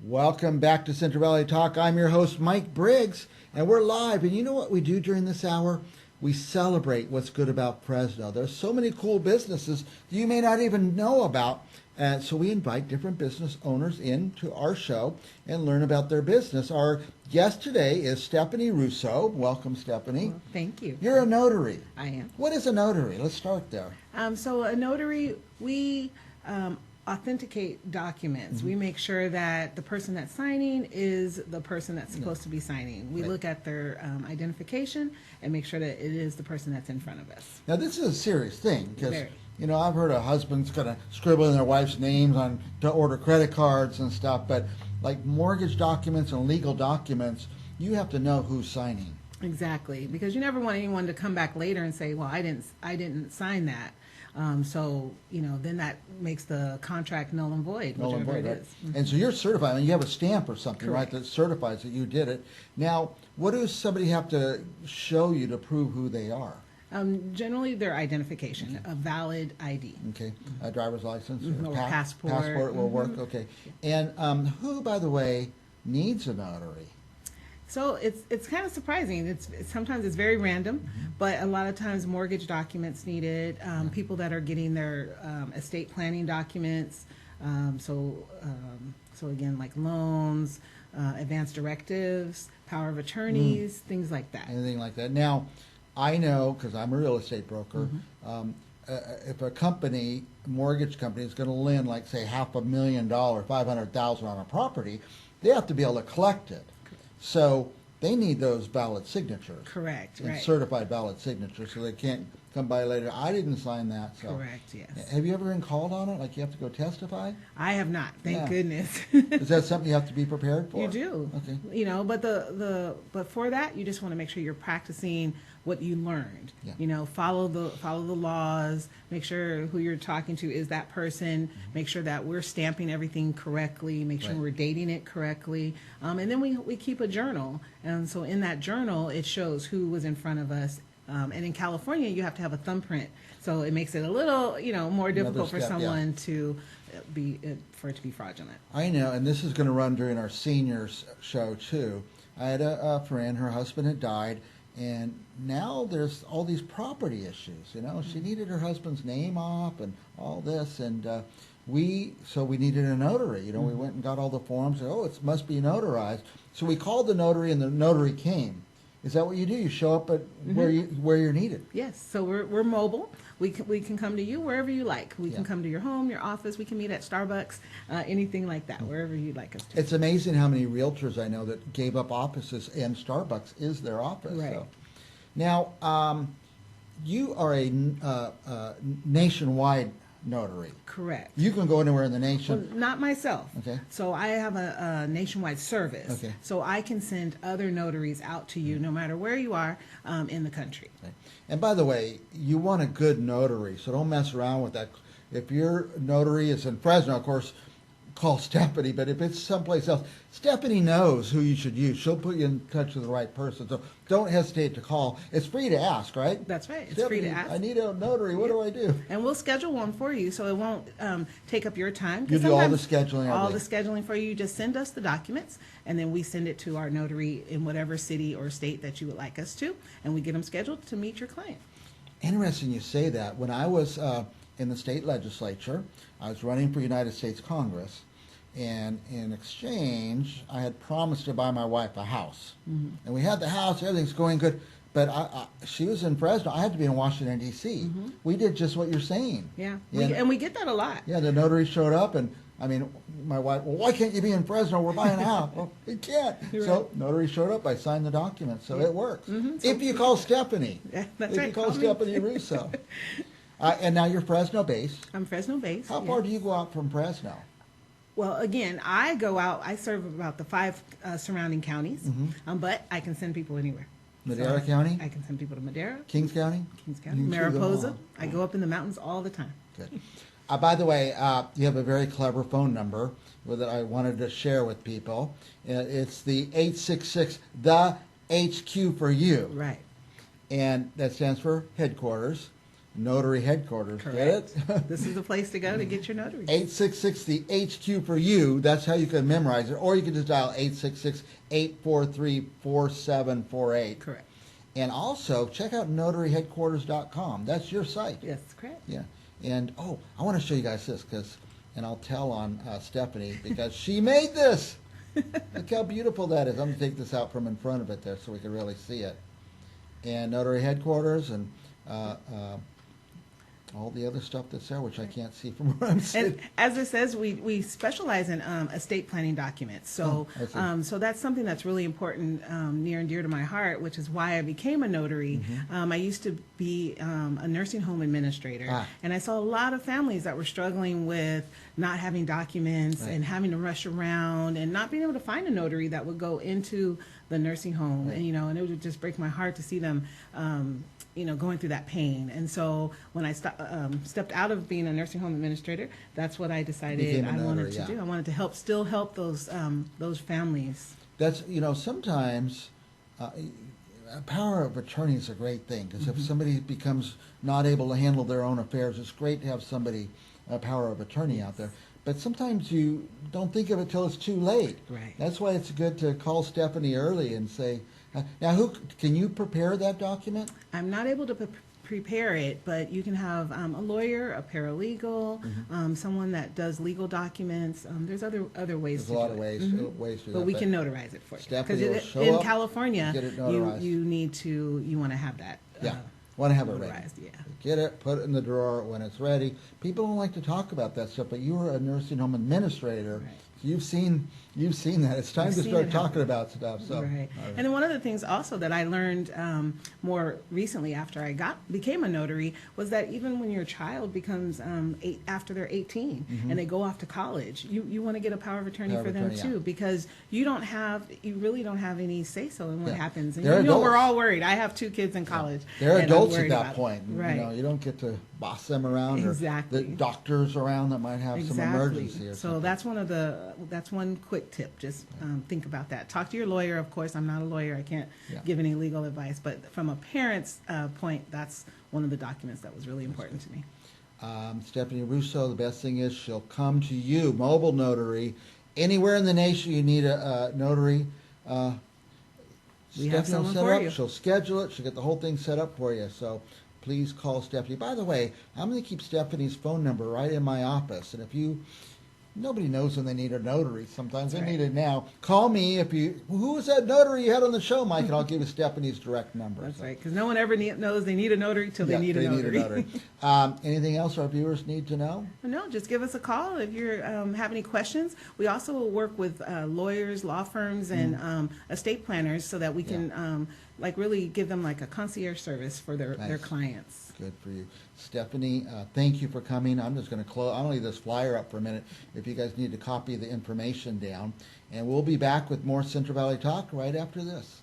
Welcome back to Central Valley Talk. I'm your host, Mike Briggs, and we're live. And you know what we do during this hour? We celebrate what's good about Fresno. There's so many cool businesses you may not even know about. And so we invite different business owners into our show and learn about their business. Our guest today is Stephane Russo. Welcome, Stephane. Well, thank you. You're a notary. I am. What is a notary? Let's start there. So a notary, we authenticate documents. We make sure that the person that's signing is the person that's supposed to be signing. We look at their identification and make sure that it is the person that's in front of us. Now, this is a serious thing because, Very. you know, I've heard of husbands going to scribble in their wife's names on to order credit cards and stuff, but like mortgage documents and legal documents, you have to know who's signing. Exactly, because you never want anyone to come back later and say, "Well, I didn't sign that." So you know, then that makes the contract null and void, whichever it is. And so you're certified. I mean, you have a stamp or something, Correct. right, that certifies that you did it. Now, what does somebody have to show you to prove who they are? Generally, their identification, a valid ID. Okay, a driver's license Or passport. Passport will work. Okay, and who, by the way, needs a notary? So it's kind of surprising. Sometimes it's very random, but a lot of times mortgage documents needed. People that are getting their estate planning documents. So again, like loans, advance directives, power of attorneys, things like that. Anything like that. Now, I know because I'm a real estate broker. If a mortgage company, is going to lend, like say $500,000, $500,000 on a property, they have to be able to collect it. So they need those valid signatures. Correct, and right. certified valid signatures, so they can't come by later. I didn't sign that. So. Correct, yes. Have you ever been called on it? Like you have to go testify? I have not, thank goodness. Is that something you have to be prepared for? You do. Okay. You know, but but for that, you just want to make sure you're practicing what you learned. Yeah. You know, follow the laws. Make sure who you're talking to is that person. Make sure that we're stamping everything correctly. Make sure we're dating it correctly. And then we keep a journal. And so in that journal, it shows who was in front of us. And in California, you have to have a thumbprint. So it makes it a little, more difficult for someone to for it to be fraudulent. I know, and this is going to run during our seniors show too. I had a friend, her husband had died, and now there's all these property issues. She needed her husband's name off and all this, and we needed a notary. We went and got all the forms. And, it must be notarized. So we called the notary, and the notary came. Is that what you do? You show up at where you're needed. Yes. So we're mobile. We can come to you wherever you like. We can come to your home, your office. We can meet at Starbucks, anything like that, wherever you'd like us to. It's amazing how many realtors I know that gave up offices, and Starbucks is their office. Right. So. Now, you are a nationwide notary. Correct. You can go anywhere in the nation. Well, not myself. Okay. So I have a nationwide service. Okay. So I can send other notaries out to you no matter where you are in the country. Okay. And by the way, you want a good notary, so don't mess around with that. If your notary is in Fresno, of course, call Stephanie, but if it's someplace else, Stephanie knows who you should use. She'll put you in touch with the right person. So don't hesitate to call. It's free to ask, right? That's right. It's Stephanie, free to ask. I need a notary. What do I do? And we'll schedule one for you, so it won't take up your time. You do all the scheduling. All the scheduling for you. Just send us the documents, and then we send it to our notary in whatever city or state that you would like us to, and we get them scheduled to meet your client. Interesting you say that. When I was in the state legislature, I was running for United States Congress, and in exchange, I had promised to buy my wife a house. And we had the house, everything's going good, but she was in Fresno. I had to be in Washington, D.C. We did just what you're saying. Yeah, and we get that a lot. Yeah, the notary showed up, and my wife, well, why can't you be in Fresno? We're buying a house. Well, you can't. So notary showed up, I signed the document, so it works. If you call Stephanie. Yeah, that's if right. you call Stephanie Russo. And now you're Fresno-based. I'm Fresno-based. How far do you go out from Fresno? Well, again, I serve about the 5 surrounding counties, but I can send people anywhere. Madera County? I can send people to Madera. Kings County? Kings County. Mariposa. I go up in the mountains all the time. Good. By the way, you have a very clever phone number that I wanted to share with people. It's the 866, the HQ for you. Right. And that stands for headquarters. Notary Headquarters. Correct. Get it? This is the place to go to get your notary. 866, the HQ for you. That's how you can memorize it. Or you can just dial 866-843-4748. Correct. And also, check out NotaryHeadquarters.com. That's your site. Yes, correct. Yeah. And, oh, I want to show you guys this, and I'll tell on Stephanie, because she made this. Look how beautiful that is. I'm going to take this out from in front of it there so we can really see it. And Notary Headquarters and all the other stuff that's there, which I can't see from where I'm sitting. And as it says, we specialize in estate planning documents. So, so that's something that's really important, near and dear to my heart, which is why I became a notary. I used to be a nursing home administrator, and I saw a lot of families that were struggling with not having documents and having to rush around and not being able to find a notary that would go into the nursing home. And, and it would just break my heart to see them going through that pain. And so when I stepped out of being a nursing home administrator, that's what I decided I wanted to do. I wanted to still help those families. That's, sometimes a power of attorney is a great thing, because if somebody becomes not able to handle their own affairs, it's great to have somebody, a power of attorney out there. But sometimes you don't think of it till it's too late. Right. That's why it's good to call Stephanie early and say, now, who can you prepare that document? I'm not able to prepare it, but you can have a lawyer, a paralegal, someone that does legal documents. There's other ways to do it. There's a lot of ways to do but that. we can notarize it for you. Stephanie will show in up, California, get it notarized. you want to have that. Want to have it notarized, ready. yeah. Get it, put it in the drawer when it's ready. People don't like to talk about that stuff, but you were a nursing home administrator. Right. You've seen that. It's time to start talking about stuff. So, right. And then one of the things also that I learned more recently after I became a notary was that even when your child becomes after they're 18 and they go off to college, you want to get a power of attorney for them too, because you really don't have any say so in what happens. And we're all worried. I have 2 kids in college. They're adults at that point. Right. You don't get to boss them around or the doctors around that might have some emergency or something. So that's one quick tip. Just think about that. Talk to your lawyer. Of course, I'm not a lawyer. I can't give any legal advice. But from a parent's point, that's one of the documents that was really important to me. Stephanie Russo, the best thing is she'll come to you, mobile notary, anywhere in the nation you need a notary. We have someone for you. She'll schedule it. She'll get the whole thing set up for you. So please call Stephanie. By the way, I'm going to keep Stephanie's phone number right in my office. And if nobody knows when they need a notary. Sometimes they need it now. Call me who was that notary you had on the show, Mike? And I'll give you Stephanie's direct number. That's right, because no one ever knows they need a notary till they need a notary. Anything else our viewers need to know? No, just give us a call if you have any questions. We also work with lawyers, law firms, and estate planners so that we can really give them like a concierge service for their clients. Good for you. Stephanie, thank you for coming. I'm just going to close. I'm going to leave this flyer up for a minute if you guys need to copy the information down. And we'll be back with more Central Valley Talk right after this.